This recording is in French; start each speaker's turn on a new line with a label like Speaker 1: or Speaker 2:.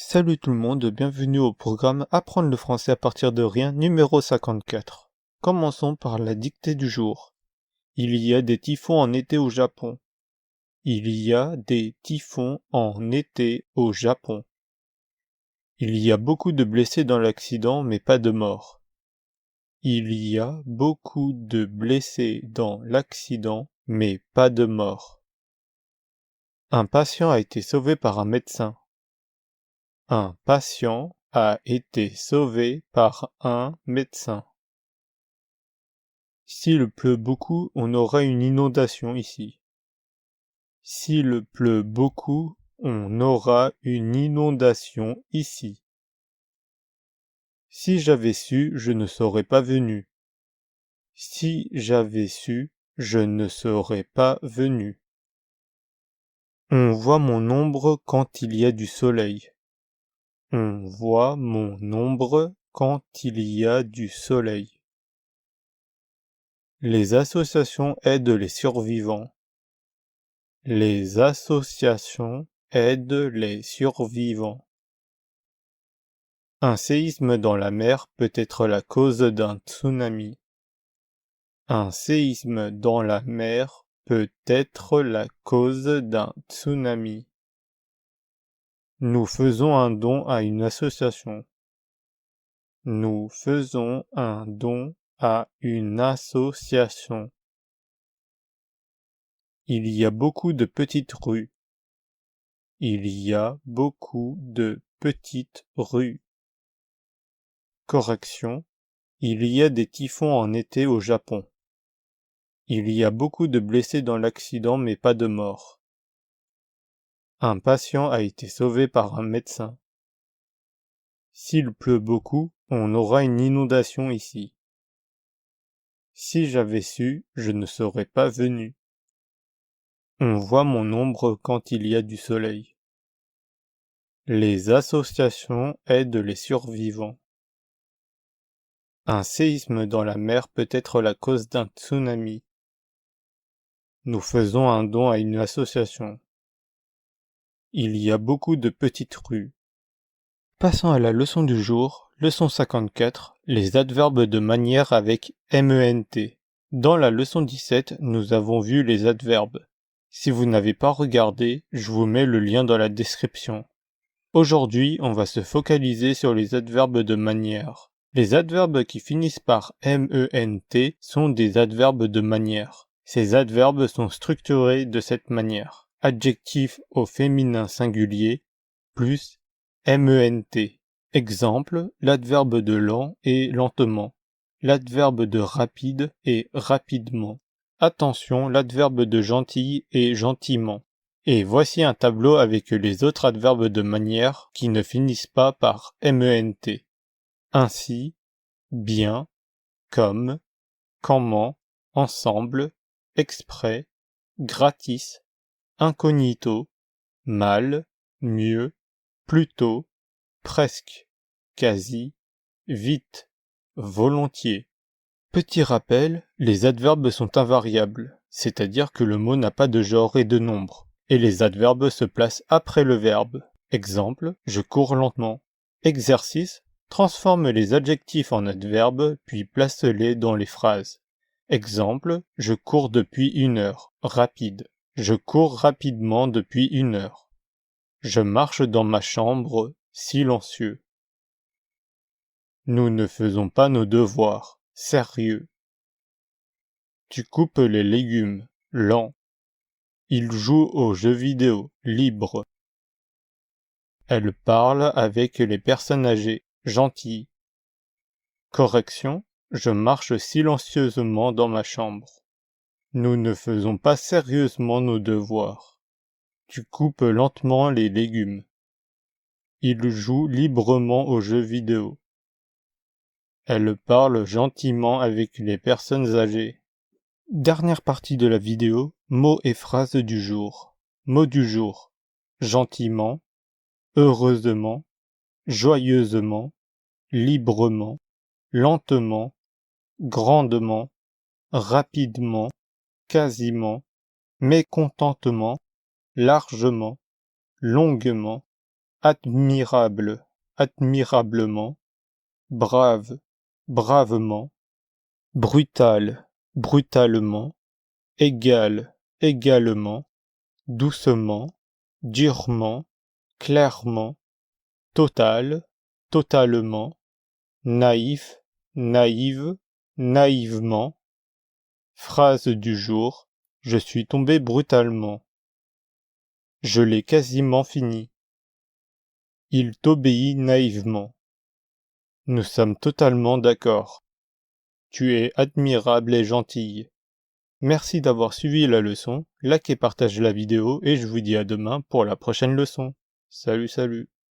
Speaker 1: Salut tout le monde, bienvenue au programme Apprendre le français à partir de rien numéro 54. Commençons par la dictée du jour. Il y a des typhons en été au Japon. Il y a des typhons en été au Japon. Il y a beaucoup de blessés dans l'accident mais pas de morts. Il y a beaucoup de blessés dans l'accident mais pas de morts. Un patient a été sauvé par un médecin. Un patient a été sauvé par un médecin. S'il pleut beaucoup, on aura une inondation ici. S'il pleut beaucoup, on aura une inondation ici. Si j'avais su, je ne serais pas venu. Si j'avais su, je ne serais pas venu. On voit mon ombre quand il y a du soleil. On voit mon ombre quand il y a du soleil. Les associations aident les survivants. Les associations aident les survivants. Un séisme dans la mer peut être la cause d'un tsunami. Un séisme dans la mer peut être la cause d'un tsunami. Nous faisons un don à une association. Nous faisons un don à une association. Il y a beaucoup de petites rues. Il y a beaucoup de petites rues. Correction. Il y a des typhons en été au Japon. Il y a beaucoup de blessés dans l'accident mais pas de morts. Un patient a été sauvé par un médecin. S'il pleut beaucoup, on aura une inondation ici. Si j'avais su, je ne serais pas venu. On voit mon ombre quand il y a du soleil. Les associations aident les survivants. Un séisme dans la mer peut être la cause d'un tsunami. Nous faisons un don à une association. Il y a beaucoup de petites rues. Passons à la leçon du jour, leçon 54, les adverbes de manière avec MENT. Dans la leçon 17, nous avons vu les adverbes. Si vous n'avez pas regardé, je vous mets le lien dans la description. Aujourd'hui, on va se focaliser sur les adverbes de manière. Les adverbes qui finissent par MENT sont des adverbes de manière. Ces adverbes sont structurés de cette manière. Adjectif au féminin singulier plus MENT. Exemple, l'adverbe de lent est lentement. L'adverbe de rapide est rapidement. Attention, l'adverbe de gentil est gentiment. Et voici un tableau avec les autres adverbes de manière qui ne finissent pas par MENT. Ainsi, bien, comme, comment, ensemble, exprès, gratis, incognito, mal, mieux, plutôt, presque, quasi, vite, volontiers. Petit rappel, les adverbes sont invariables, c'est-à-dire que le mot n'a pas de genre et de nombre, et les adverbes se placent après le verbe. Exemple, je cours lentement. Exercice, transforme les adjectifs en adverbes, puis place-les dans les phrases. Exemple, je cours depuis 1 heure, rapide. Je cours rapidement depuis 1 heure. Je marche dans ma chambre, silencieux. Nous ne faisons pas nos devoirs, sérieux. Tu coupes les légumes, lent. Il joue aux jeux vidéo, libre. Elle parle avec les personnes âgées, gentilles. Correction, je marche silencieusement dans ma chambre. Nous ne faisons pas sérieusement nos devoirs. Tu coupes lentement les légumes. Il joue librement aux jeux vidéo. Elle parle gentiment avec les personnes âgées. Dernière partie de la vidéo, mots et phrases du jour. Mots du jour. Gentiment, heureusement, joyeusement, librement, lentement, grandement, rapidement, quasiment, mécontentement, largement, longuement, admirable, admirablement, brave, bravement, brutal, brutalement, égal, également, doucement, durement, clairement, total, totalement, naïf, naïve, naïvement. Phrase du jour. Je suis tombé brutalement. Je l'ai quasiment fini. Il t'obéit naïvement. Nous sommes totalement d'accord. Tu es admirable et gentille. Merci d'avoir suivi la leçon, like et partage la vidéo et je vous dis à demain pour la prochaine leçon. Salut salut.